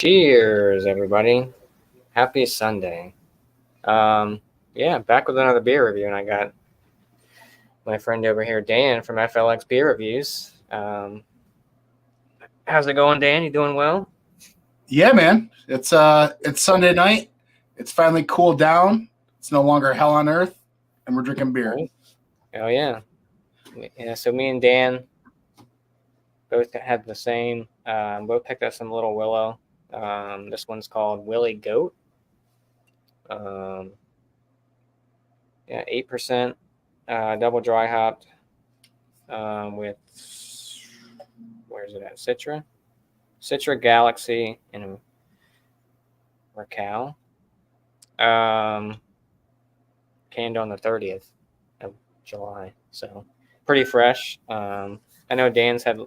Cheers, everybody. Happy Sunday. Back with another beer review, and I got my friend over here, Dan, from FLX Beer Reviews. How's it going, Dan? You doing well? Yeah, man. It's Sunday night. It's finally cooled down. It's no longer hell on earth, and we're drinking beer. Oh, yeah. Yeah, so me and Dan both had the same. Both picked up some Little Willow. This one's called Willy Goat. 8%, double dry hopped, with, where's it at? Citra Galaxy and Racal. Canned on the 30th of July, so pretty fresh. I know Dan's had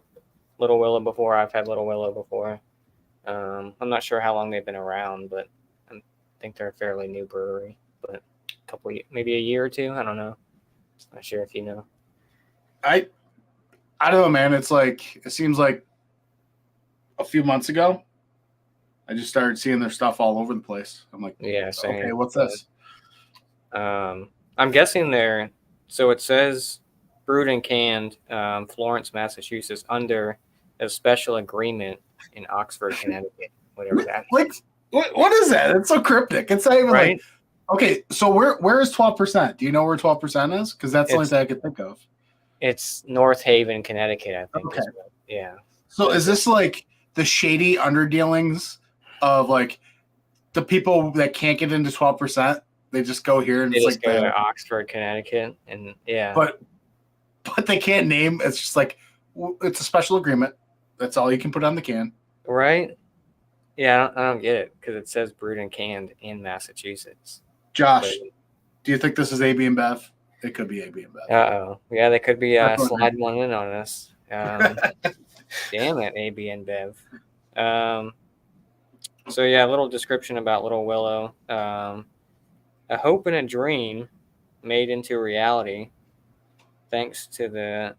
Little Willow before. I've had Little Willow before. I'm not sure how long they've been around, but I think they're a fairly new brewery. But maybe a year or two. I don't know. Not sure if you know. I don't know, man. It's like it seems like a few months ago, I just started seeing their stuff all over the place. I'm like, yeah, same. Okay, what's this? I'm guessing they're. So it says brewed and canned, Florence, Massachusetts, under a special agreement in Oxford, Connecticut. Whatever that. Like, what is that? It's so cryptic. It's not even right? like. Okay, so where is 12%? Do you know where 12% is? Because that's the only thing I could think of. It's North Haven, Connecticut, I think. Okay. Yeah. So is this like the shady underdealings of like the people that can't get into 12%? They just go here and they it's just like go to Oxford, Connecticut, and yeah. But they can't name. It's just like it's a special agreement. That's all you can put on the can. Right? Yeah, I don't get it because it says brewed and canned in Massachusetts. Josh, do you think this is AB and Bev? It could be AB and Bev. Uh-oh. Yeah, they could be sliding one in on us. Damn it, AB and Bev. So, yeah, a little description about Little Willow. A hope and a dream made into reality thanks to the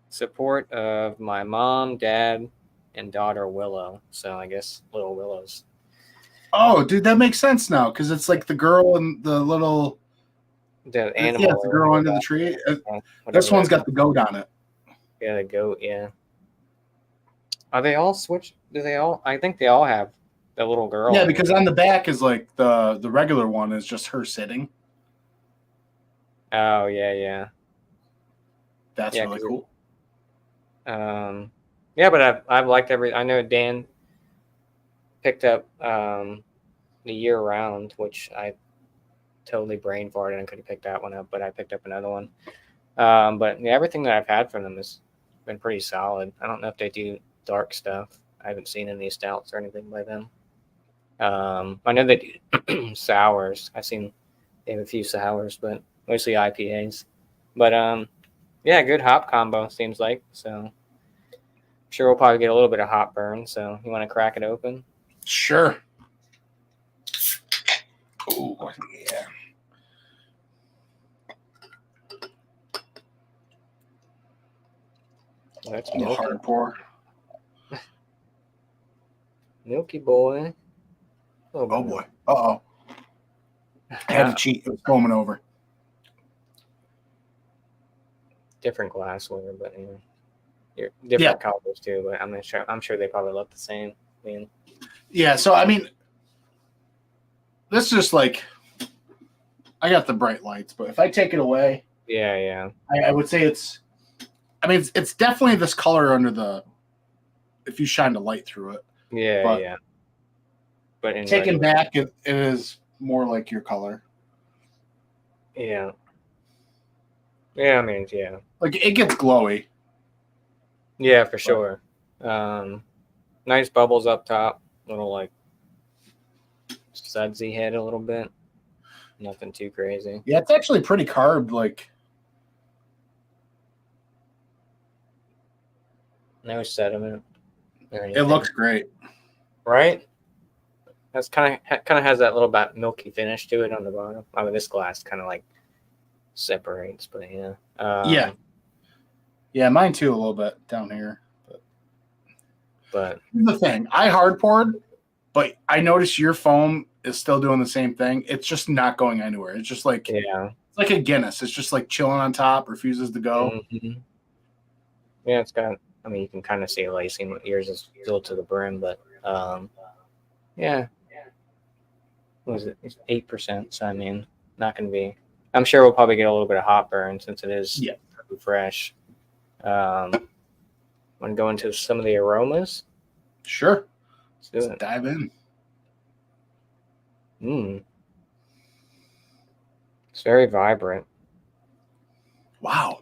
support of my mom, dad, and daughter Willow. So I guess Little Willow's. Oh, dude, that makes sense now because it's like the girl and the little. The animal. Yeah, the girl under the tree. This one's got the goat on it. Yeah, the goat. Yeah. Are they all switched? Do they all? I think they all have the little girl. Yeah, because on the back is like the regular one is just her sitting. Oh yeah. That's really cool. Yeah, but I've liked I know Dan picked up the year round, which I totally brain farted and could have picked that one up, but I picked up another one. But yeah, everything that I've had from them has been pretty solid. I don't know if they do dark stuff. I haven't seen any stouts or anything by them. I know they do sours. I've seen they have a few sours, but mostly IPAs. But yeah, good hop combo seems like. So I'm sure we'll probably get a little bit of hop burn. So you want to crack it open? Sure. Oh yeah. Oh, that's a hard pour. Milky boy. Oh boy. Uh-oh. I had to cheat. It was foaming over. Different glassware, but you're different colors too. But I'm sure they probably look the same. Yeah. So I mean, this is just like I got the bright lights, but if I take it away, yeah, I would say it's. I mean, it's definitely this color under the. If you shine the light through it. Yeah. But taken back, it is more like your color. Yeah. Yeah, I mean, yeah. Like it gets glowy. Yeah, for sure. Nice bubbles up top. Little like sudsy head a little bit. Nothing too crazy. Yeah, it's actually pretty carb. Like no sediment. It looks great, right? That's kind of has that little bit milky finish to it on the bottom. I mean, this glass kind of like separates, but yeah. Yeah, mine too a little bit down here. But But Here's the thing, I hard poured, but I noticed your foam is still doing the same thing. It's just not going anywhere. It's just like yeah. it's like a Guinness. It's just like chilling on top, refuses to go. Mm-hmm. Yeah, it's got. I mean, you can kind of see lacing. Yours is filled to the brim, but yeah. What was it? It's 8%. So I mean, not going to be. I'm sure we'll probably get a little bit of hot burn since it is pretty fresh. Want to go into some of the aromas? Sure. Let's do it. Dive in. It's very vibrant. Wow.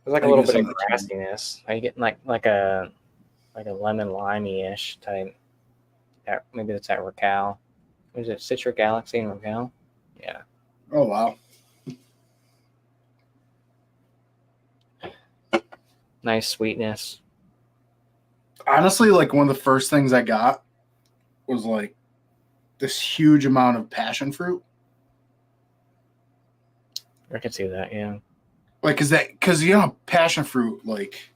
There's like a little bit of grassiness. Are you getting like a lemon limey-ish type? Maybe that's at Raquel. Is it Citric Galaxy and Raquel? Yeah. Oh wow. Nice sweetness. Honestly, like one of the first things I got was like this huge amount of passion fruit. I can see that, yeah. Like, because passion fruit, like,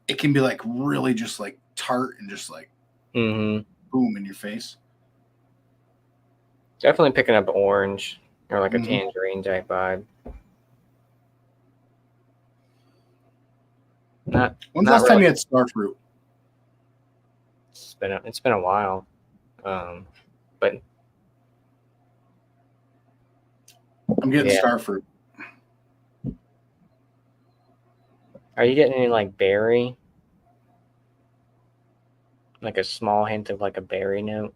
it can be like really just like tart and just like boom in your face. Definitely picking up orange or like a tangerine type vibe. When's the last time you had star fruit? It's been a while, but I'm getting star fruit. Are you getting any like berry? Like a small hint of like a berry note?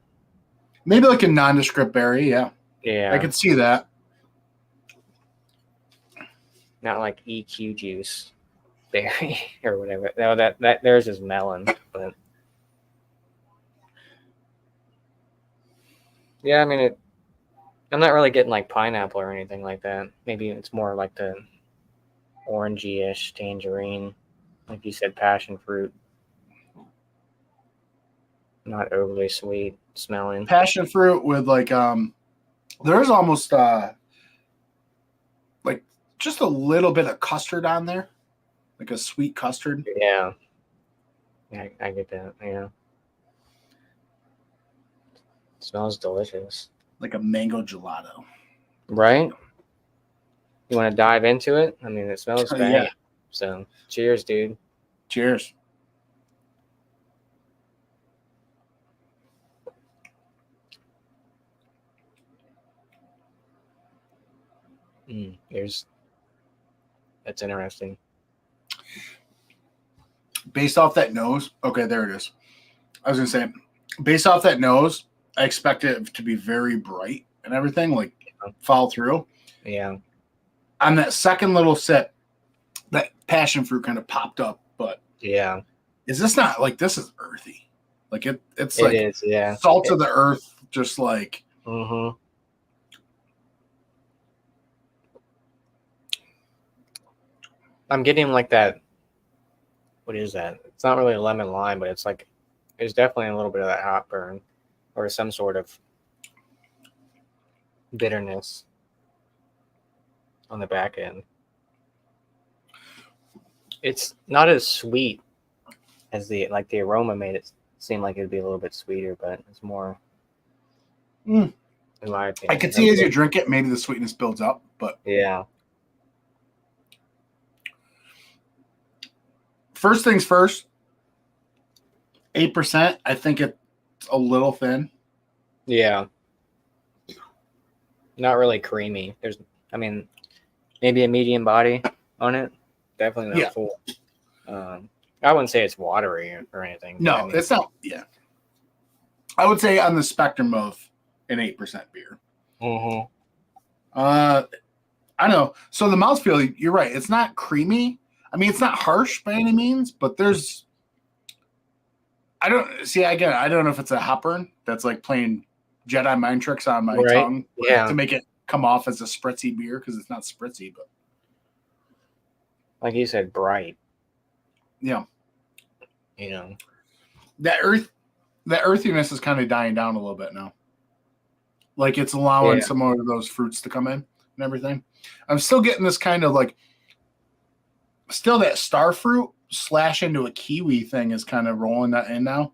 Maybe like a nondescript berry, yeah. Yeah. I could see that. Not like EQ juice berry or whatever. No, that theirs is melon, but yeah, I mean I'm not really getting like pineapple or anything like that. Maybe it's more like the orangey-ish tangerine, like you said, passion fruit. Not overly sweet smelling. Passion fruit with like there's almost like just a little bit of custard on there, like a sweet custard. Yeah, I get that. Yeah, it smells delicious. Like a mango gelato, right? You want to dive into it? I mean, it smells bad. Yeah. So, cheers, dude. Cheers. That's interesting. Based off that nose, okay, there it is. I was gonna say, based off that nose, I expect it to be very bright and everything, like follow through. Yeah. On that second little sip, that passion fruit kind of popped up, but yeah, is this not like this is earthy? Like it's like it is, yeah. Salt of the earth, just like. I'm getting like that. What is that? It's not really a lemon lime, but it's like there's definitely a little bit of that hot burn or some sort of bitterness on the back end. It's not as sweet as the aroma made it seem like it'd be a little bit sweeter, but it's more. In my opinion, I could see as you drink it, maybe the sweetness builds up, but yeah. First things first, 8%. I think it's a little thin. Yeah. Not really creamy. Maybe a medium body on it. Definitely not full. I wouldn't say it's watery or anything. No, it's not. Yeah. I would say on the spectrum of an 8% beer. I know. So the mouthfeel, you're right. It's not creamy. I mean, it's not harsh by any means, but there's. I don't know if it's a hop burn that's like playing Jedi mind tricks on my tongue to make it come off as a spritzy beer because it's not spritzy, but like you said, bright. Yeah. That earthiness is kind of dying down a little bit now. Like it's allowing some more of those fruits to come in and everything. I'm still getting this kind of like still that star fruit slash into a kiwi thing is kind of rolling that in now.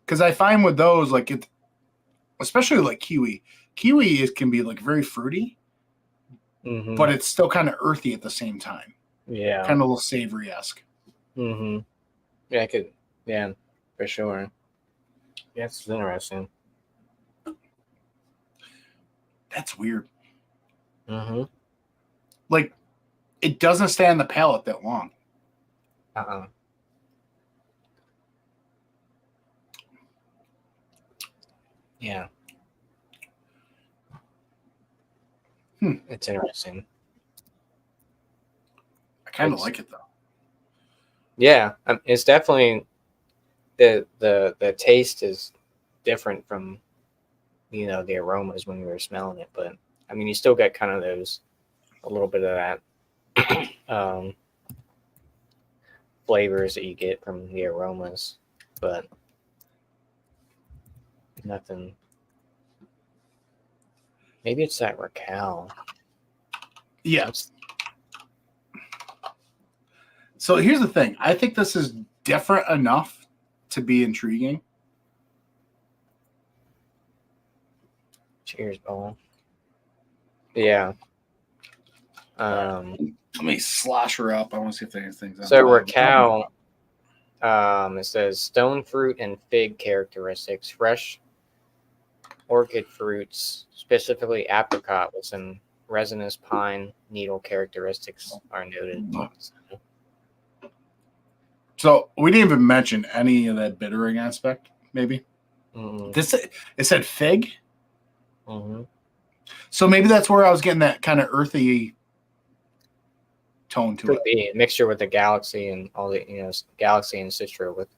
Because I find with those, like it, especially like kiwi can be like very fruity, but it's still kind of earthy at the same time. Yeah. Kind of a little savory-esque. Yeah, yeah, for sure. Yeah, it's interesting. That's weird. Like, it doesn't stay on the palate that long. Yeah. It's interesting. I kind of like it though. Yeah, it's definitely the taste is different from the aromas when we were smelling it, but I mean you still get kind of a little bit of that flavors that you get from the aromas, but nothing. Maybe it's that Raquel. Yeah. So here's the thing. I think this is different enough to be intriguing. Cheers, Paul. Yeah. Let me slosh her up. I want to see if there's anything. So Raquel, it says stone fruit and fig characteristics, fresh orchid fruits, specifically apricot, with some resinous pine needle characteristics are noted. So we didn't even mention any of that bittering aspect. Maybe it said fig. So maybe that's where I was getting that kind of earthy tone to Could it. be a mixture with the Galaxy and all the Galaxy and Citra with.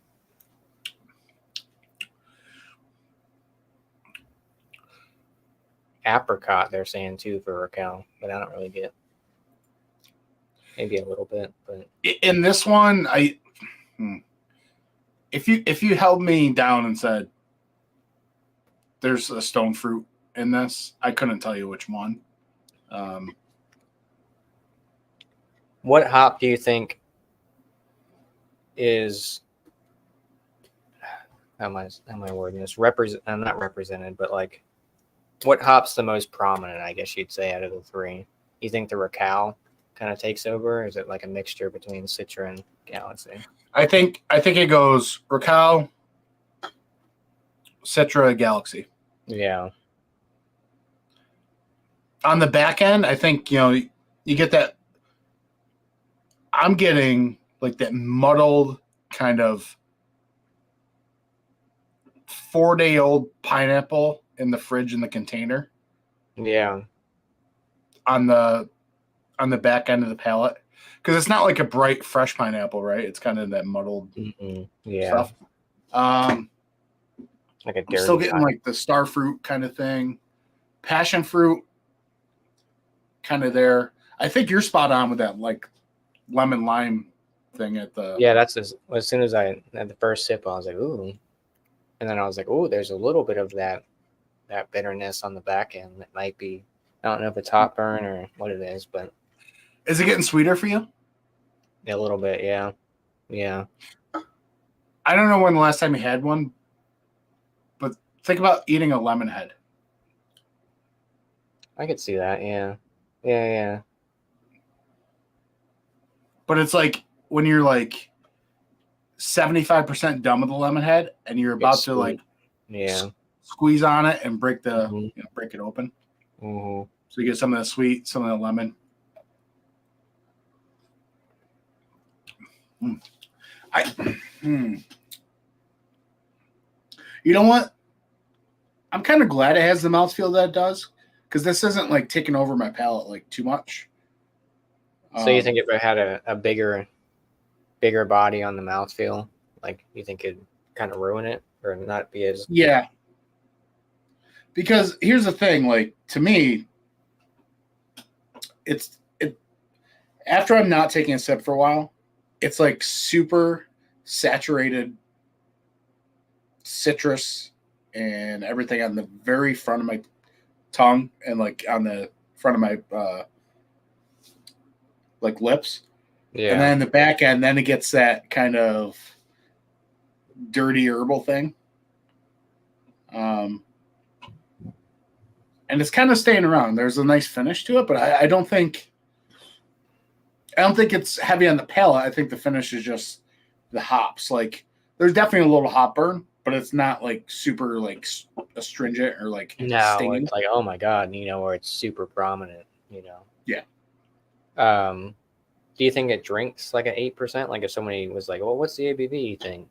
Apricot, they're saying too for Raquel, but I don't really get. Maybe a little bit, but in this one, if you held me down and said there's a stone fruit in this, I couldn't tell you which one. What hop do you think is? How am I wording this? I'm not represented, but like, what hop's the most prominent? I guess you'd say out of the three. You think the Raquel kind of takes over? Or is it like a mixture between Citra and Galaxy? I think it goes Raquel, Citra, Galaxy. Yeah. On the back end, I think you get that. I'm getting like that muddled kind of 4-day-old pineapple in the fridge in the container. Yeah. On the back end of the palate, because it's not like a bright fresh pineapple, right? It's kind of that muddled stuff. Like a dirty. I'm still getting like the star fruit kind of thing, passion fruit kind of there. I think you're spot on with that like lemon lime thing at the. Yeah, that's as soon as I had the first sip, I was like, ooh, and then I was like, ooh, there's a little bit of that bitterness on the back end that might be. I don't know if it's hot burn or what it is, but is it getting sweeter for you? A little bit, yeah. I don't know when the last time you had one, but think about eating a lemon head. I could see that, yeah. But it's like when you're like 75% done with the lemon head, and you're about to like squeeze on it and break the break it open. So you get some of the sweet, some of the lemon. You know what? I'm kind of glad it has the mouthfeel that it does, because this isn't like taking over my palate like too much. So you think if it had a bigger body on the mouthfeel, like you think it'd kind of ruin it or not be as? Yeah. Because here's the thing, like to me, it after I'm not taking a sip for a while, it's like super saturated citrus and everything on the very front of my tongue and like on the front of my like lips. Yeah. And then the back end, then it gets that kind of dirty herbal thing. And it's kind of staying around. There's a nice finish to it, but I don't think it's heavy on the palate. I think the finish is just the hops. Like there's definitely a little hop burn, but it's not like super like astringent or like stinging. It's like, oh my god, where it's super prominent. Yeah. Do you think it drinks like an 8%? Like if somebody was like, well, what's the ABV you think?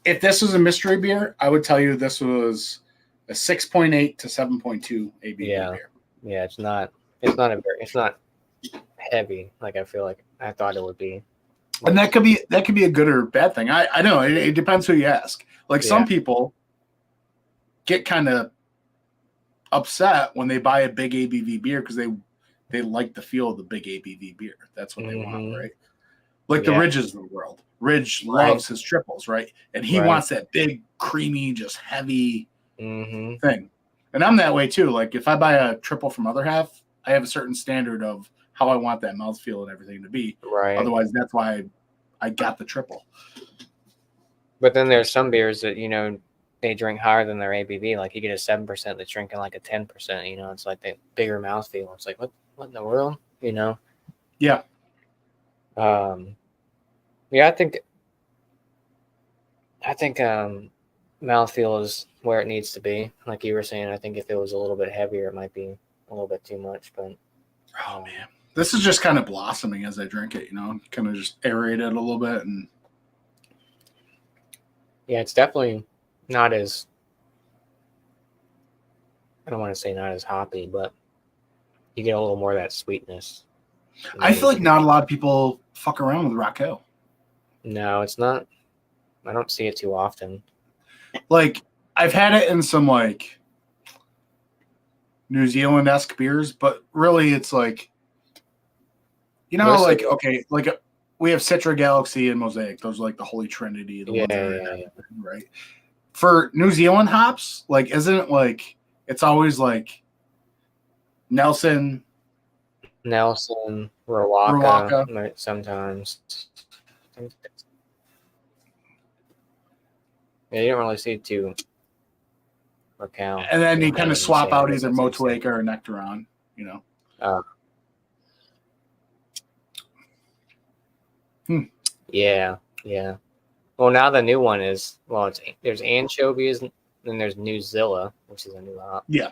If this was a mystery beer, I would tell you this was a 6.8 to 7.2 ABV beer. Yeah, it's not heavy like I feel like I thought it would be. And that could be a good or bad thing. I know it depends who you ask. Like some people get kind of upset when they buy a big ABV beer because they like the feel of the big ABV beer. That's what they want, right? Like the Ridges of the world. Ridge loves his triples, right? And he wants that big, creamy, just heavy thing. And I'm that way too. Like if I buy a triple from Other Half, I have a certain standard of how I want that mouthfeel and everything to be. Right. Otherwise, that's why I got the triple. But then there's some beers that, they drink higher than their ABV. Like you get a 7% that's drinking like a 10%, it's like the bigger mouthfeel. It's like, what in the world? Yeah. I think mouthfeel is where it needs to be. Like you were saying, I think if it was a little bit heavier, it might be a little bit too much. But oh man, this is just kind of blossoming as I drink it. Kind of just aerate it a little bit, and yeah, it's definitely not as. I don't want to say not as hoppy, but you get a little more of that sweetness. I feel like not a lot of people fuck around with Raquel. No, it's not. I don't see it too often. Like I've had it in some like New Zealand-esque beers, but really it's like, like okay, like we have Citra, Galaxy, and Mosaic. Those are like the holy trinity. The ones that are right. For New Zealand hops, like isn't it like it's always like Nelson, Rawaka. Sometimes. Yeah, you don't really see too Raquel. And then you kind of swap out either Motueka or Nectaron, Yeah. Well, now the new one is there's anchovies, and there's New Zilla, which is a new hop. Yeah.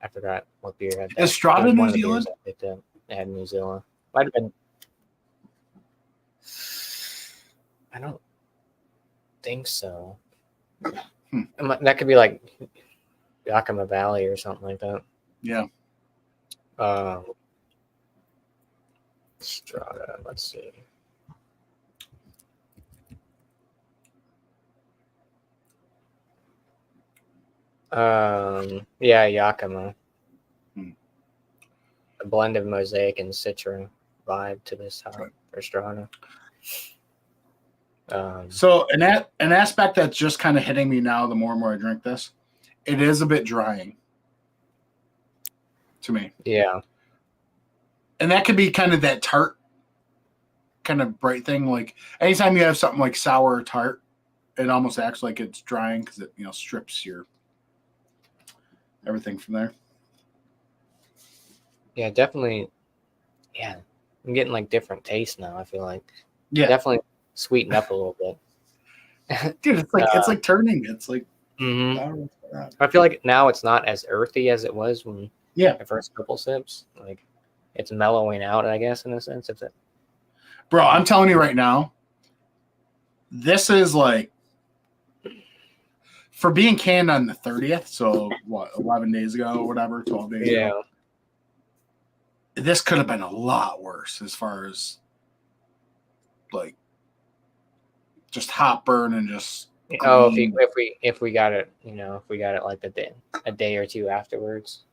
I forgot what beer had that. Is Strata New Zealand? It had New Zilla. Might have been. I don't think so. That could be like Yakima Valley or something like that. Yeah. Strata. Let's see. Yeah, Yakima. A blend of Mosaic and Citra vibe to this hop for Strata. So an aspect that's just kind of hitting me now, the more and more I drink this, it is a bit drying to me. Yeah. And that could be kind of that tart kind of bright thing. Like anytime you have something like sour or tart, it almost acts like it's drying because it strips your everything from there. Yeah, definitely. Yeah, I'm getting like different tastes now. I feel like definitely sweeten up a little bit. Dude, it's like turning. It's like I feel like now it's not as earthy as it was when the first couple sips. Like it's mellowing out, I guess, in a sense. Bro, I'm telling you right now, this is like for being canned on the 30th, so 11 days ago or whatever, 12 days ago. This could have been a lot worse as far as like just hop burn and just if we got it, if we got it like a day or two afterwards.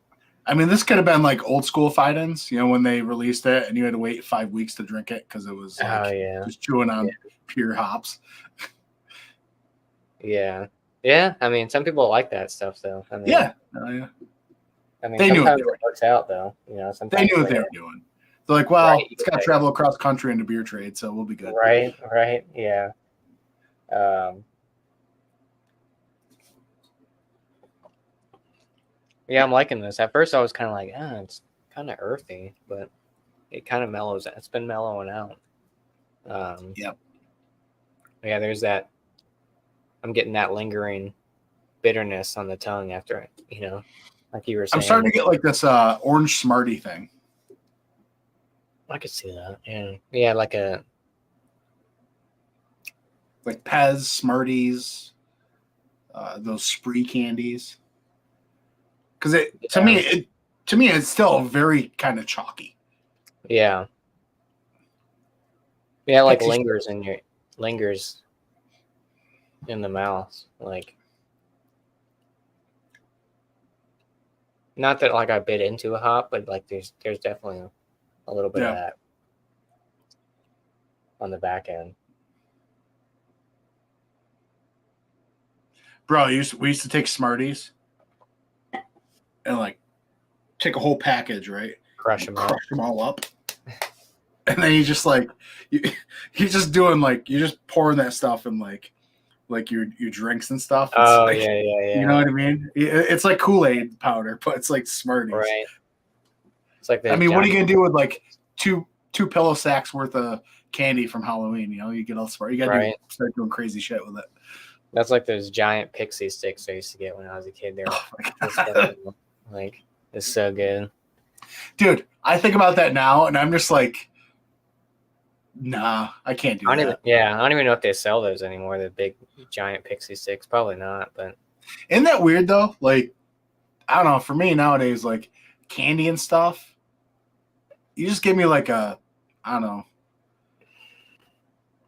I mean, this could have been like old school Fidens, when they released it and you had to wait 5 weeks to drink it because it was just chewing on pure hops. Yeah. I mean, some people like that stuff, though. I mean, yeah. I mean, they knew sometimes it works out, though. Sometimes they knew what they were doing. They're like, well, Right. it's got to travel across country into beer trade, so we'll be good. Right. Yeah. Yeah, I'm liking this. At first, I was kind of like, it's kind of earthy, but it kind of mellows. It's been mellowing out. Yep. Yeah, there's that. I'm getting that lingering bitterness on the tongue after, like you were saying. I'm starting to get like this orange Smartie thing. I could see that. Yeah, like Pez, Smarties, those spree candies. Because to me, it's still very kind of chalky. Yeah. Yeah, like lingers in the mouth, like. Not that like I bit into a hop, but like there's definitely a little bit of that on the back end. Bro, we used to take Smarties and like take a whole package, right? Crush them all up. And then you just like you're just doing like you're just pouring that stuff in like your drinks and stuff. It's yeah. You know what I mean? It's like Kool-Aid powder, but it's like Smarties. Right. It's like I mean, what are you gonna do with like two pillow sacks worth of candy from Halloween? You get all smart. You gotta start doing crazy shit with it. That's like those giant pixie sticks I used to get when I was a kid. Like it's so good. Dude, I think about that now and I'm just like, nah, I can't do that. I don't even know if they sell those anymore, the big giant pixie sticks. Probably not, but isn't that weird though? Like, I don't know, for me nowadays, like candy and stuff, you just give me like I don't know,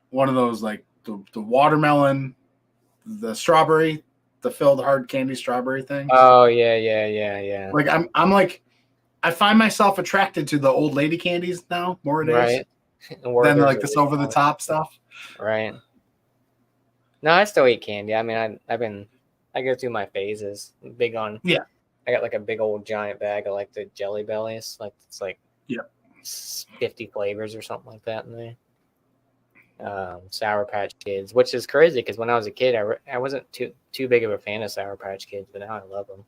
one of those like the watermelon, the strawberry, the filled hard candy strawberry thing. Oh yeah. Like I'm like, I find myself attracted to the old lady candies now more days than like this over the top stuff. Right. No, I still eat candy. I mean, I go through my phases. Big on. Yeah. I got like a big old giant bag of like the Jelly Bellies. Like it's like 50 flavors or something like that in there. Sour Patch Kids, which is crazy because when I was a kid, I wasn't too big of a fan of Sour Patch Kids, but now I love them.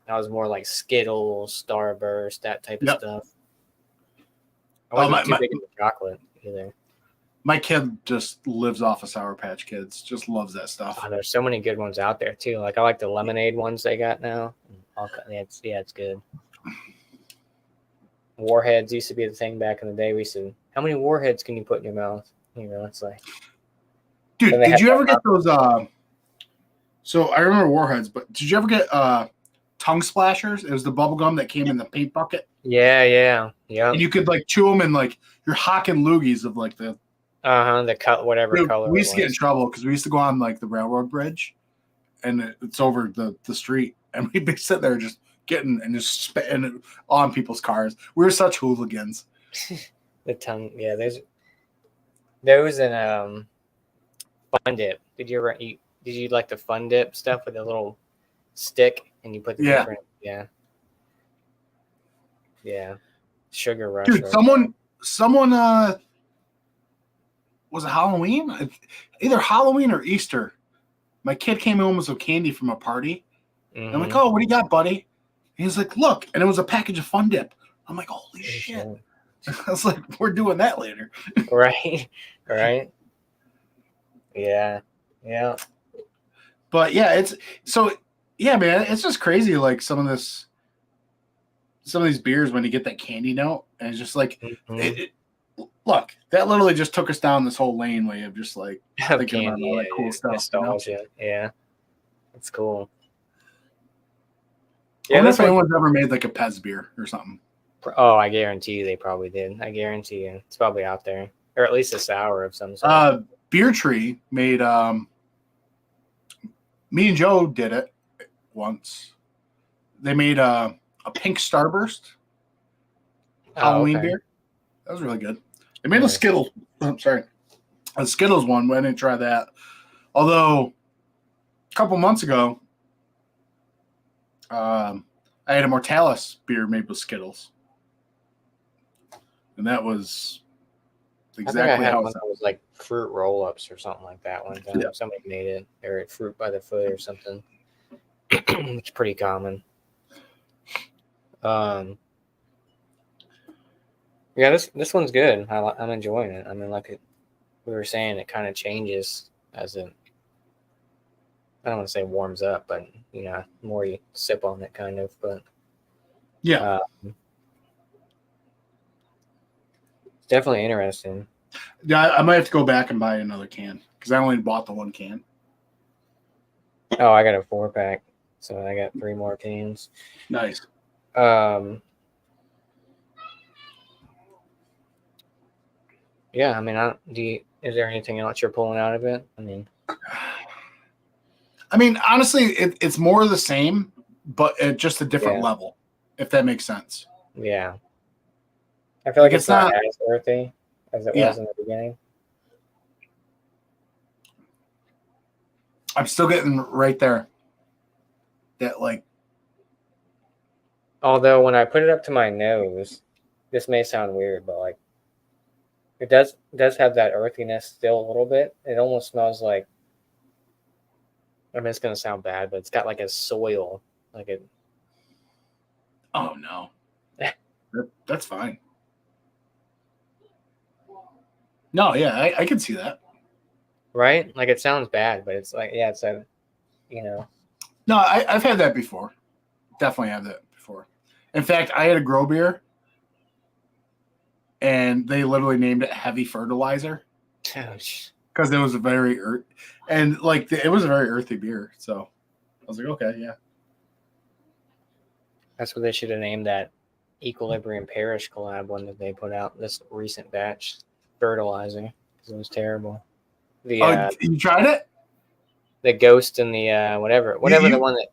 I was more like Skittles, Starburst, that type of stuff. I wasn't too big into chocolate either. My kid just lives off of Sour Patch Kids. Just loves that stuff. Oh, there's so many good ones out there too. Like I like the lemonade ones they got now. It's good. Warheads used to be the thing back in the day. How many warheads can you put in your mouth? It's like. Dude, did you ever get those? So I remember warheads, but did you ever get tongue splashers? It was the bubble gum that came in the paint bucket. Yeah. And you could like chew them and like you're hocking loogies of like the. Whatever Dude, color. We used to get in trouble because we used to go on like the railroad bridge, and it's over the street, and we'd be sitting there just getting and just spitting it on people's cars. We were such hooligans. The tongue, yeah. Those and Fun Dip. Did you ever eat? Did you like the Fun Dip stuff with the little stick and you put the different? Yeah. Sugar Rush. Dude, someone was it Halloween? Either Halloween or Easter. My kid came home with some candy from a party. Mm-hmm. And I'm like, oh, what do you got, buddy? And he's like, look. And it was a package of Fun Dip. I'm like, holy shit. I was like, we're doing that later. Right. Yeah. But yeah, man, it's just crazy. Like some of these beers when you get that candy note, and it's just like, look, that literally just took us down this whole laneway of just like thinking about all that cool stuff. Nostalgia. Yeah, it's cool. I wonder if anyone's ever made like a Pez beer or something. Oh, I guarantee you they probably did. I guarantee you it's probably out there, or at least a sour of some sort. Beer Tree made. Me and Joe did it once. They made a pink Starburst Halloween beer. That was really good. They made a Skittles. I'm sorry, a Skittles one. I didn't try that. Although a couple months ago, I had a Mortalis beer made with Skittles. and that was I think exactly I had how it one that sounded. was like fruit roll-ups or something like that one time. Yeah. Somebody made it, or fruit by the foot or something. It's pretty common. Yeah, this one's good. I'm enjoying it. I mean, like we were saying, it kind of changes as it. I don't want to say warms up, but more you sip on it, kind of. But Yeah. it's definitely interesting. Yeah, I might have to go back and buy another can because I only bought the one can. Oh, I got a 4-pack, so I got 3 more cans. Nice. Yeah, I mean, is there anything else you're pulling out of it? I mean, honestly, it's more of the same, but at just a different level, if that makes sense. Yeah. I feel like it's not as earthy as it was in the beginning. I'm still getting right there. That like. Although when I put it up to my nose, this may sound weird, but like it does have that earthiness still a little bit. It almost smells like. I mean, it's gonna sound bad, but it's got like a soil, like it. Oh no, that's fine. No, yeah, I can see that. Right? Like it sounds bad, but it's like, yeah, it's a, No, I've had that before. Definitely have that before. In fact, I had a grow beer, and they literally named it heavy fertilizer because it was a very and like it was a very earthy beer. So I was like, okay, yeah. That's what they should have named that Equilibrium Parish collab one that they put out this recent batch, fertilizing, because it was terrible. You tried it? The ghost and the whatever the one that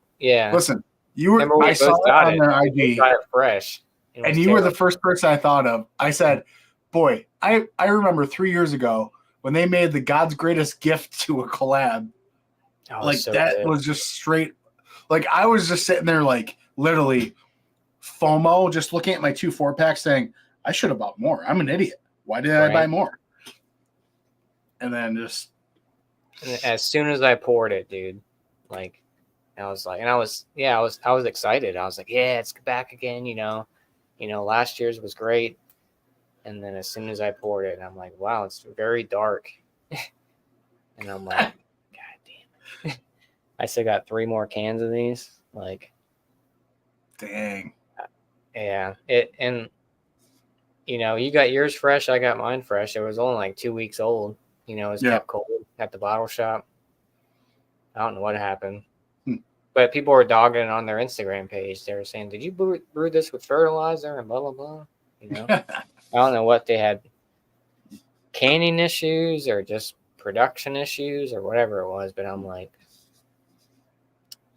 Listen, you were. I saw it on their IG. Got it fresh, and you were the first person I thought of. I said, "Boy, I remember 3 years ago when they made the God's Greatest Gift to a collab. Like so that good. Was just straight. Like I was just sitting there, like literally FOMO, just looking at my 2 4-packs, saying, I should have bought more. I'm an idiot. Why did I buy more? And then just as soon as I poured it, dude, like I was like, and I was excited. I was like, yeah, it's back again. Last year's was great. And then as soon as I poured it, I'm like, wow, it's very dark. And I'm like, God damn it. I still got 3 more cans of these. Like, dang. Yeah. You got yours fresh. I got mine fresh. It was only like 2 weeks old. It was kept cold at the bottle shop. I don't know what happened. But people were dogging it on their Instagram page. They were saying, did you brew this with fertilizer and blah, blah, blah? I don't know what they had, canning issues or just production issues or whatever it was. But I'm like,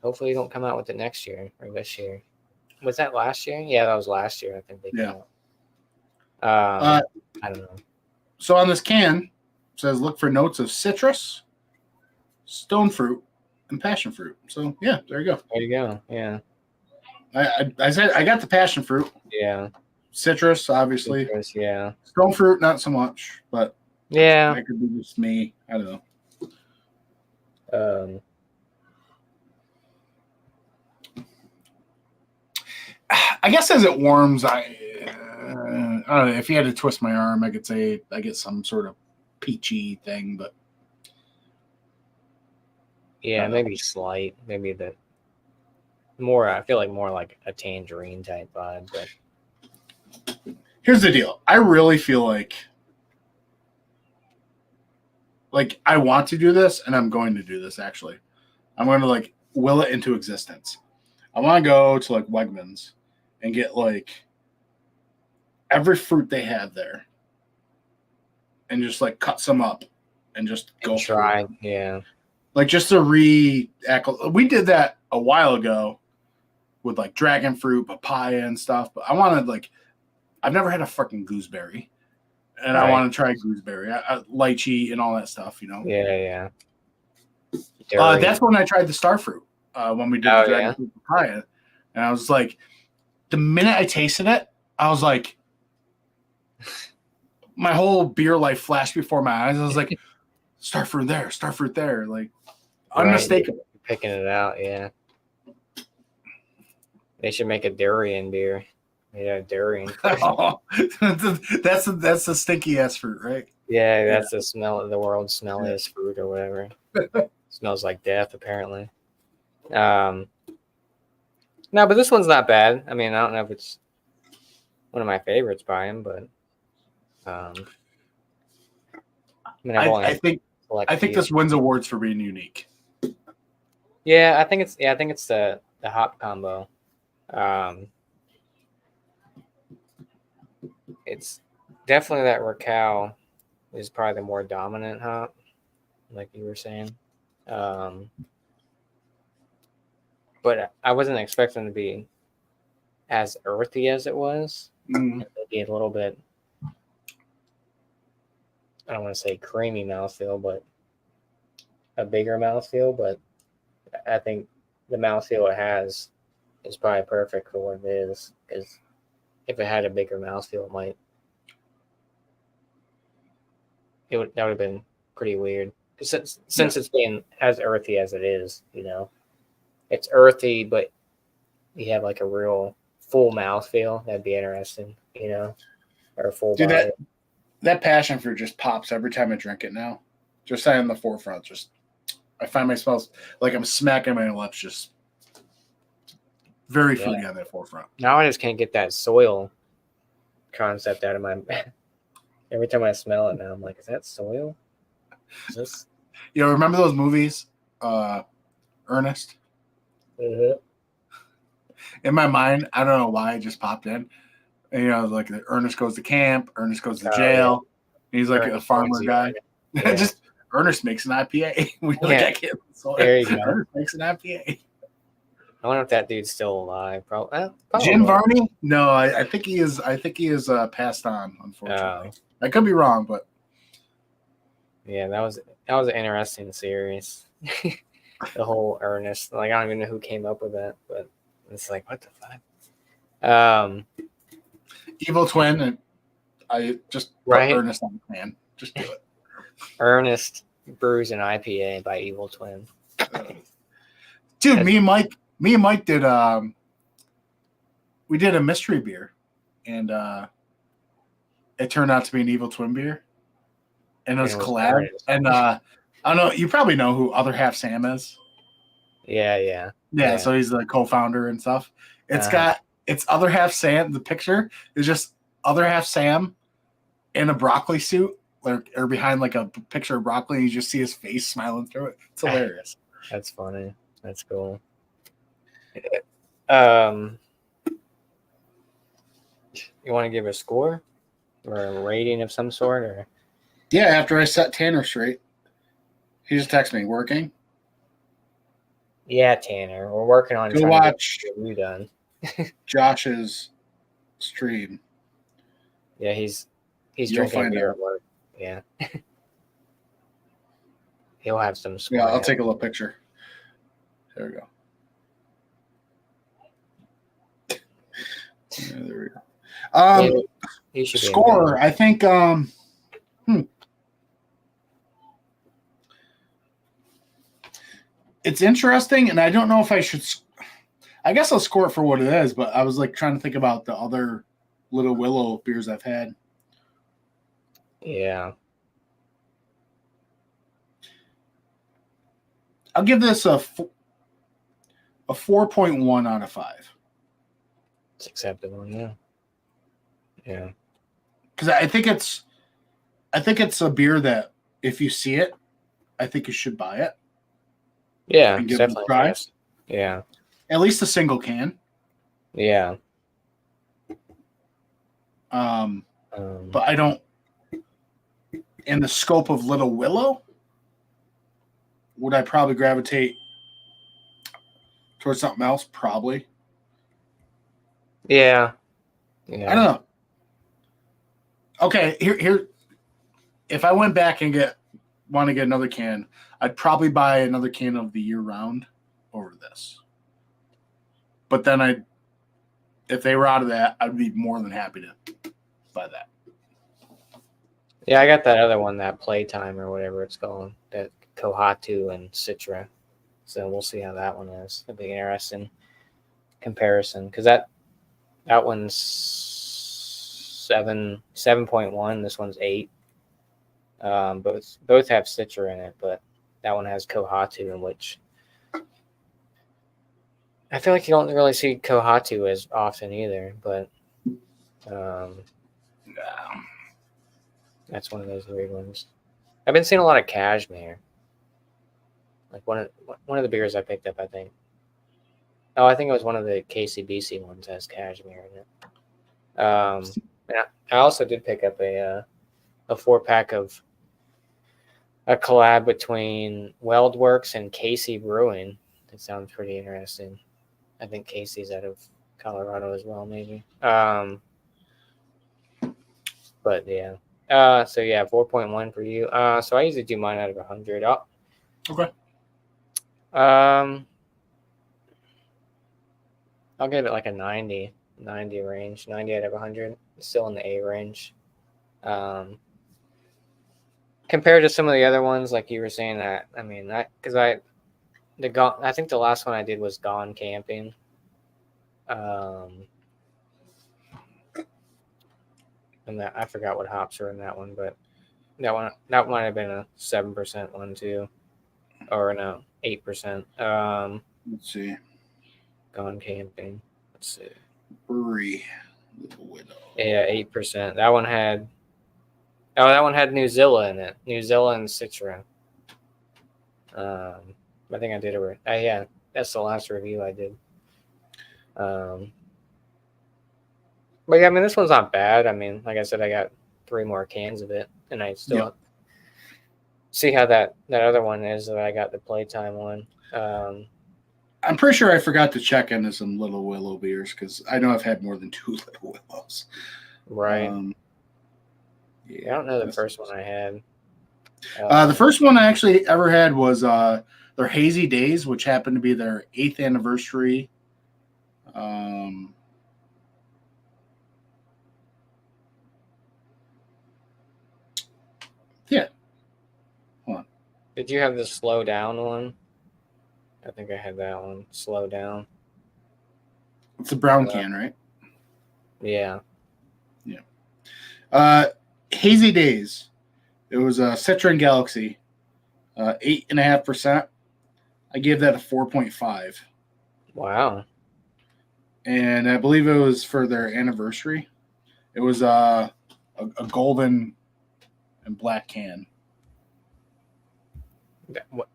hopefully you don't come out with it next year or this year. Was that last year? Yeah, that was last year. I think they came out. I don't know. So on this can, it says look for notes of citrus, stone fruit, and passion fruit. So yeah, there you go. There you go. Yeah. I said I got the passion fruit. Yeah. Citrus, obviously. Citrus, yeah. Stone fruit, not so much, but yeah, that could be just me. I don't know. I guess as it warms, I don't know. If you had to twist my arm, I could say I get some sort of peachy thing, but yeah, maybe slight, maybe the more. I feel like more like a tangerine type vibe. But here's the deal: I really feel like I want to do this, and I'm going to do this. Actually, I'm going to will it into existence. I want to go to Wegmans and get every fruit they have there and just cut some up and just go try. Yeah. Just to we did that a while ago with dragon fruit, papaya and stuff, but I wanted I've never had a freaking gooseberry and I want to try gooseberry, lychee and all that stuff, Yeah. That's when I tried the star fruit when we did the dragon fruit papaya. And I was the minute I tasted it, I was like, My whole beer life flashed before my eyes. I was like, start fruit there, like unmistakable. Right, picking it out, yeah. They should make a durian beer. Yeah, durian. Oh, that's the stinky ass fruit, right? Yeah, that's the smell of the world's smelliest fruit or whatever. Smells like death, apparently. No, but this one's not bad. I mean, I don't know if it's one of my favorites by him, but I mean, I think this wins awards for being unique. Yeah, I think it's the hop combo. It's definitely that Raquel is probably the more dominant hop, like you were saying. But I wasn't expecting to be as earthy as it was. Maybe a little bit, I don't want to say creamy mouthfeel, but a bigger mouthfeel. But I think the mouthfeel it has is probably perfect for what it is. Because if it had a bigger mouthfeel, that would have been pretty weird. Since it's being as earthy as it is, it's earthy, but you have like a real full mouthfeel. That'd be interesting, or a full body. That passion fruit just pops every time I drink it now. Just on the forefront. Just I find myself like I'm smacking my lips, just very fruity on that forefront. Now I just can't get that soil concept out of my every time I smell it now, I'm like, is that soil? Is this remember those movies? Ernest? Mm-hmm. In my mind, I don't know why it just popped in. And, like Ernest goes to camp, Ernest goes to jail. Yeah. He's like Ernest, a farmer guy. Yeah. Just Ernest makes an IPA. There you go. Ernest makes an IPA. I wonder if that dude's still alive. Probably. Jim Varney? No, I think he is. I think he is passed on. Unfortunately, I could be wrong, but yeah, that was an interesting series. The whole Ernest, like I don't even know who came up with that, but it's like what the fuck. Evil Twin, and I just put Ernest on the plan. Just do it. Ernest brews an IPA by Evil Twin. Dude, me and Mike did we did a mystery beer, and it turned out to be an Evil Twin beer, and it was collab. And I don't know, you probably know who Other Half Sam is. Yeah. So he's the co-founder and stuff. It's Other Half Sam. The picture is just Other Half Sam in a broccoli suit, or behind like a picture of broccoli, and you just see his face smiling through it. It's hilarious. That's funny. That's cool. You want to give a score or a rating of some sort, or? Yeah, after I set Tanner straight, he just texted me, working. Yeah, Tanner, we're working on. Go watch. You done? Josh's stream. Yeah, he's drinking beer at work. Yeah. He'll have some score. Yeah, I'll take a little picture. There we go. Yeah, there we go. Score, I think it's interesting, and I don't know if I should. I guess I'll score it for what it is, but I was like trying to think about the other little Willow beers I've had. Yeah. I'll give this a 4.1 out of 5. It's acceptable, yeah. Yeah. Because I think it's a beer that if you see it, I think you should buy it. Yeah, and give it a try. Yeah. At least a single can. Yeah. But I don't. In the scope of Little Willow, would I probably gravitate towards something else? Probably. Yeah. I don't know. Okay, here. If I went back and want to get another can, I'd probably buy another can of the year round over this. But then if they were out of that, I'd be more than happy to buy that. Yeah, I got that other one, that Playtime or whatever it's called, that Kohatu and Citra. So we'll see how that one is. It'll be interesting comparison because that one's 7.1. This one's 8. Both have Citra in it, but that one has Kohatu, in which I feel like you don't really see Kohatu as often either. But that's one of those weird ones. I've been seeing a lot of Cashmere. Like one of the beers I picked up, I think. Oh, I think it was one of the KCBC ones that has Cashmere in it. And I also did pick up a 4-pack of a collab between Weldworks and Casey Brewing. It sounds pretty interesting. I think Casey's out of Colorado as well, maybe. But yeah. So yeah, 4.1 for you. So I usually do mine out of 100. Oh. Okay. I'll give it like a 90 range, 90 out of 100. Still in the A range. Compared to some of the other ones, like you were saying, that I mean, I think the last one I did was Gone Camping. And that I forgot what hops are in that one, but that might have been a 7% one too, or no, 8%. Let's see. Gone Camping. Let's see. Brewery Willow. Yeah, 8%. That one had New Zilla in it. New Zilla and Citra. I think I did it. Yeah, that's the last review I did. But yeah, I mean, this one's not bad. I mean, like I said, I got 3 more cans of it, and I still see how that other one is that I got, the Playtime one. I'm pretty sure I forgot to check into some Little Willow beers because I know I've had more than 2 Little Willows. Right. I don't know the first one I had. The first one I actually ever had was their Hazy Days, which happened to be their 8th anniversary. Yeah. Hold on. Did you have the Slow Down one? I think I had that one. Slow Down. It's a brown can, right? Yeah. Yeah. Hazy Days. It was a Citron Galaxy, 8.5%. I gave that a 4.5. Wow. And I believe it was for their anniversary. It was a golden and black can.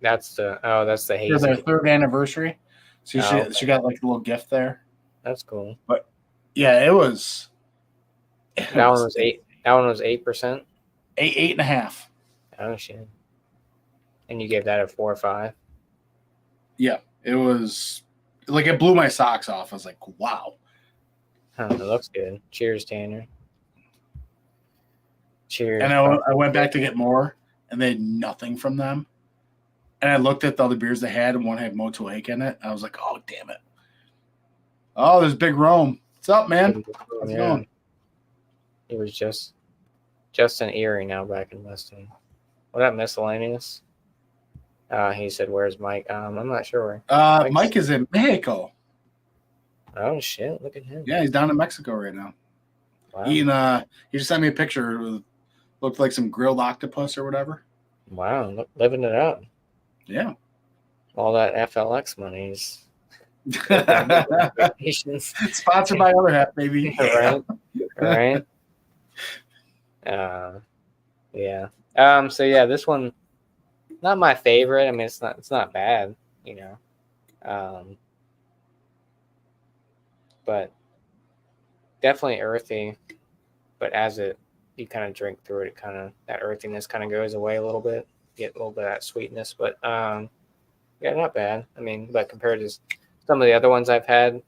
That's the Hazy. For their 3rd anniversary. So she got like a little gift there. That's cool. But yeah, it was. That one was 8. That one was 8%. 8.5. Oh shit! And you gave that a 4 or 5. Yeah, it was like it blew my socks off. I was like, wow. It looks good. Cheers, Tanner. Cheers. And I went back to get more, and they had nothing from them. And I looked at the other beers they had, and one had Moto Lake in it. I was like, oh, damn it. Oh, there's Big Rome. What's up, man? How's it going? It was just an Erie now back in Weston. What up, miscellaneous? He said, "Where's Mike?" I'm not sure where. Mike is in Mexico. Oh shit! Look at him. Yeah, he's down in Mexico right now. Wow. He just sent me a picture. Looked like some grilled octopus or whatever. Wow, living it up. Yeah. All that FLX money's sponsored by Other Half, baby. Right. Yeah. So yeah, this one, not my favorite. I mean, it's not bad, you know. But definitely earthy. But as you kind of drink through it, that earthiness kind of goes away a little bit. Get a little bit of that sweetness, but yeah, not bad. I mean, but compared to some of the other ones I've had,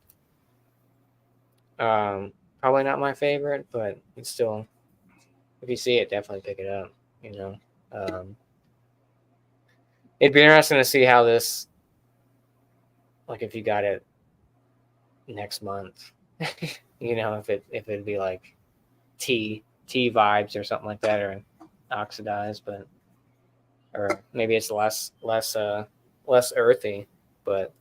probably not my favorite, but it's still, if you see it, definitely pick it up. You know, it'd be interesting to see how this, like, if you got it next month, you know, if it'd be like tea vibes or something like that, or oxidized, but or maybe it's less earthy, but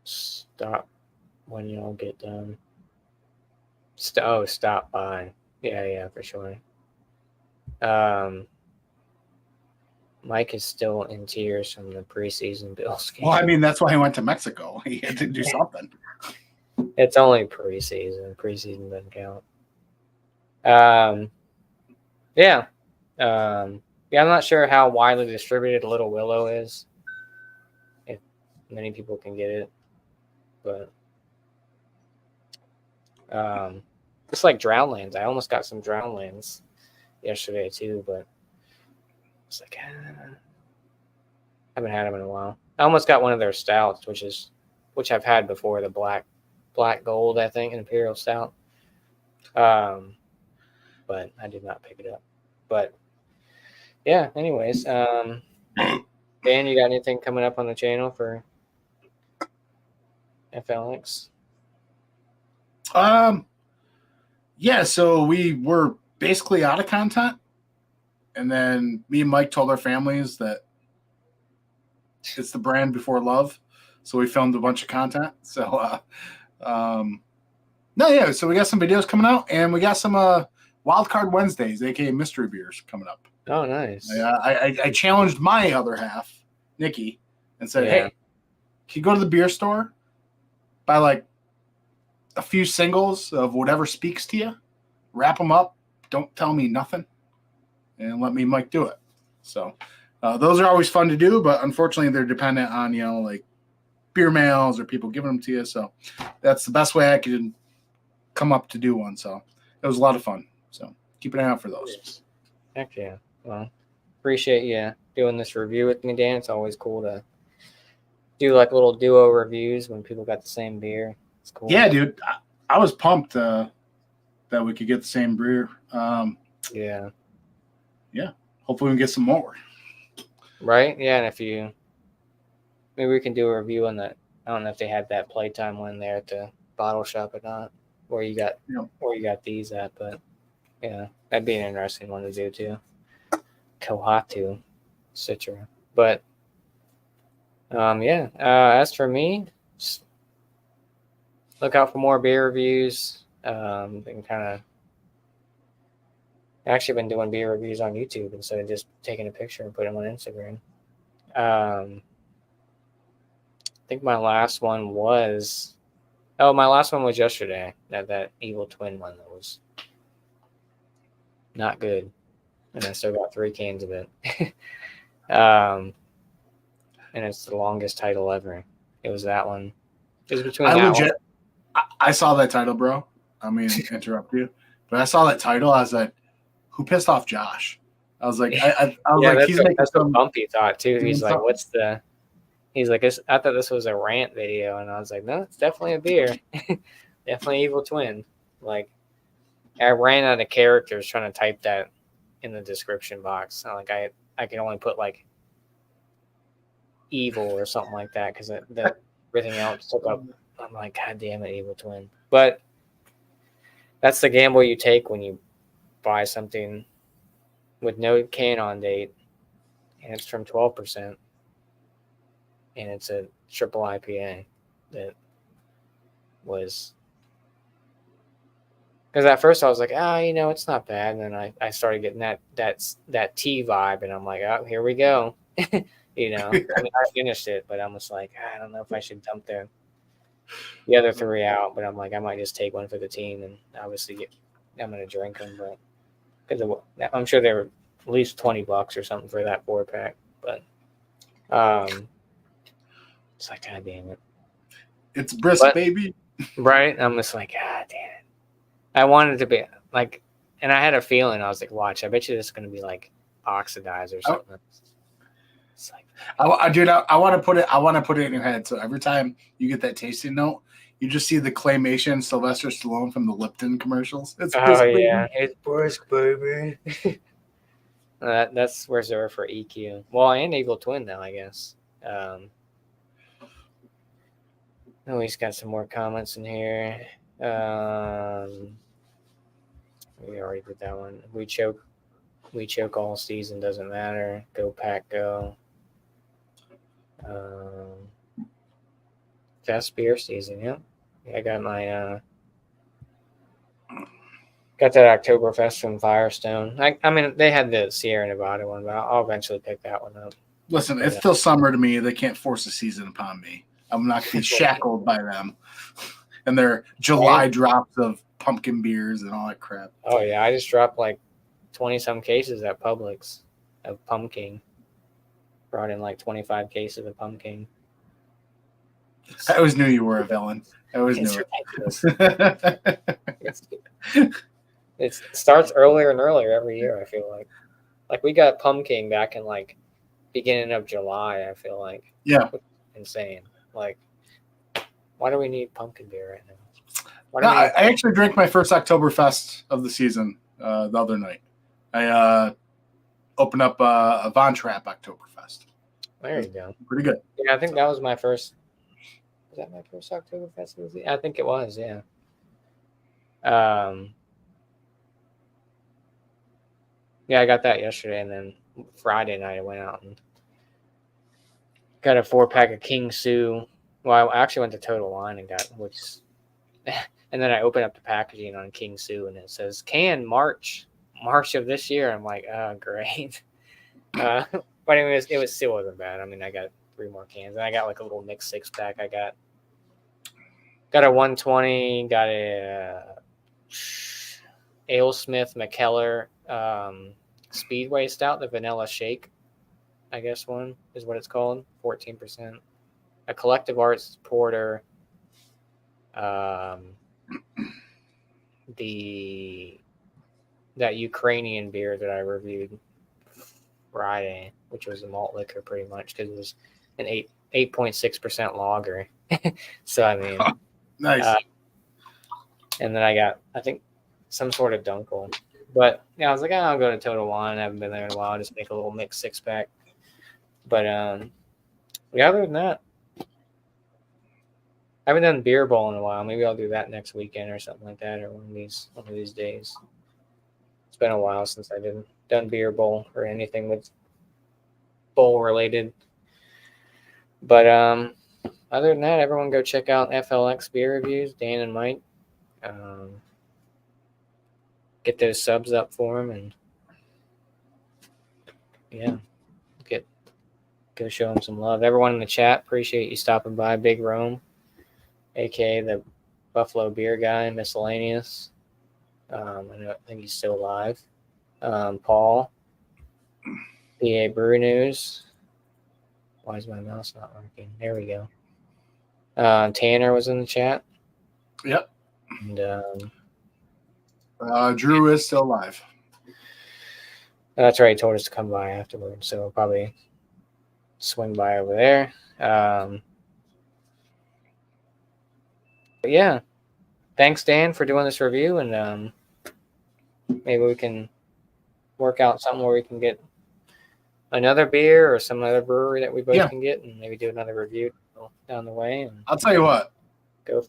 stop when y'all get done. Stop by. Yeah, for sure. Mike is still in tears from the preseason Bills game. Well, I mean, that's why he went to Mexico. He had to do something. It's only preseason. Preseason doesn't count. Yeah. I'm not sure how widely distributed Little Willow is. If many people can get it, but it's like Drownlands. I almost got some Drownlands yesterday too, but it's like I haven't had them in a while. I almost got one of their stouts, which I've had before, the black gold, I think, Imperial Stout. But I did not pick it up. But yeah, anyways, Dan, you got anything coming up on the channel for FLX? Yeah, so we were basically out of content, and then me and Mike told our families that it's the brand before love, so we filmed a bunch of content. So so we got some videos coming out, and we got some Wild Card Wednesdays, aka mystery beers, coming up. Oh, nice. I challenged my other half, Nikki, and said, hey, can you go to the beer store, buy like a few singles of whatever speaks to you, wrap them up, don't tell me nothing, and let me and Mike do it. So those are always fun to do, but unfortunately they're dependent on, like beer mails or people giving them to you. So that's the best way I could come up to do one. So it was a lot of fun. So keep an eye out for those. Heck yeah. Well, appreciate you doing this review with me, Dan. It's always cool to do like little duo reviews when people got the same beer. It's cool. Yeah, dude. I was pumped that we could get the same beer. Yeah. Hopefully we can get some more. Right? Yeah, and maybe we can do a review on that. I don't know if they had that playtime one there at the bottle shop or not, where you got these at, but yeah, that'd be an interesting one to do too. Kohatu Citra. But as for me, just look out for more beer reviews. Actually been doing beer reviews on YouTube instead of just taking a picture and putting them on Instagram. I think my last one was yesterday. That Evil Twin one that was not good, and I still got 3 cans of it. And it's the longest title ever. It was that one. It was between. I saw that title, bro. I mean, interrupt you, but I saw that title. I was like, who pissed off Josh? I was like, that's a bumpy thought too. He's like, He's like, I thought this was a rant video, and I was like, no, it's definitely a beer. Definitely Evil Twin. Like, I ran out of characters trying to type that in the description box. Like, I can only put like evil or something like that because everything else took up. I'm like, God damn it, Evil Twin. But that's the gamble you take when you buy something with no can-on date, and it's from 12%. And it's a triple IPA that was, because at first I was like, it's not bad. And then I started getting that tea vibe, and I'm like, oh, here we go. I mean, I finished it, but I'm just like, I don't know if I should dump the other 3 out, but I'm like, I might just take one for the team, and obviously I'm going to drink them, but because I'm sure they were at least $20 or something for that 4-pack, but it's like, God damn it. It's brisk, baby. Right? I'm just like, God damn it. I wanted to be like, and I had a feeling. I was like, watch, I bet you this is going to be like oxidized or something. It's like, I want to put it in your head. So every time you get that tasting note, you just see the claymation Sylvester Stallone from the Lipton commercials. It's brisk, it's brisk, baby. That's reserved for EQ. Well, and Evil Twin now, I guess. Oh, he's got some more comments in here. We already did that one. We choke all season, doesn't matter. Go Pack, go. Fest beer season, yeah. I got my got that Oktoberfest from Firestone. I mean, they had the Sierra Nevada one, but I'll eventually pick that one up. Listen, it's still summer to me. They can't force a season upon me. I'm not going to be shackled by them and their July drops of pumpkin beers and all that crap. Oh, yeah. I just dropped like 20-some cases at Publix of pumpkin. Brought in like 25 cases of pumpkin. I always knew you were a villain. I always knew it. It starts earlier and earlier every year, I feel like. Like, we got pumpkin back in like beginning of July, I feel like. Yeah. Insane. Like, why do we need pumpkin beer right now? No, I actually drank my first Oktoberfest of the season the other night. I opened up a Von Trapp Oktoberfest. There you go. Pretty good. Yeah, I think that was my first. Was that my first Oktoberfest? I think it was, yeah. Yeah, I got that yesterday, and then Friday night I went out and got a 4-pack of King Sue. Well, I actually went to Total Wine and got and then I opened up the packaging on King Sue, and it says can March of this year. I'm like, oh, great. But it was still wasn't bad. I mean, I got 3 more cans, and I got like a little mixed 6-pack. I got a 120, got a AleSmith McKellar Speedway Stout, the Vanilla Shake, I guess one is what it's called, 14%. A Collective Arts Porter, that Ukrainian beer that I reviewed Friday, which was a malt liquor pretty much because it was an 8.6% lager. So I mean, nice. And then I got, I think, some sort of Dunkel. But yeah, I was like, I'll go to Total Wine. I haven't been there in a while. I'll just make a little mixed 6-pack. But yeah, other than that, I haven't done beer bowl in a while. Maybe I'll do that next weekend or something like that, or one of these days. It's been a while since I've done beer bowl or anything with bowl related. But other than that, everyone go check out FLX beer reviews, Dan and Mike. Get those subs up for them, and yeah, go show them some love. Everyone in the chat, appreciate you stopping by. Big Rome, aka the Buffalo Beer Guy, Miscellaneous. I think he's still alive. Paul, PA Brew News. Why is my mouse not working? There we go. Tanner was in the chat. Yep. And Drew is still alive. That's right. He told us to come by afterwards, so we'll probably swing by over there. But yeah, thanks, Dan, for doing this review, and maybe we can work out something where we can get another beer or some other brewery that we both can get, and maybe do another review down the way. And I'll tell you what. Go.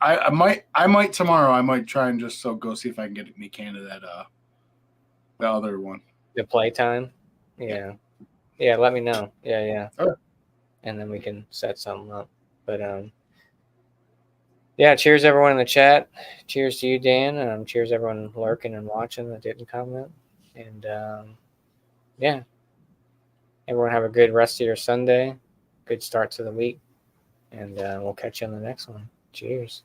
I might tomorrow. I might try and just go see if I can get me can of that the other one. The playtime. Yeah. Let me know. Yeah. All right. And then we can set something up. But yeah. Cheers everyone in the chat. Cheers to you, Dan. Cheers everyone lurking and watching that didn't comment. And yeah. Everyone have a good rest of your Sunday. Good start to the week. And we'll catch you on the next one. Cheers.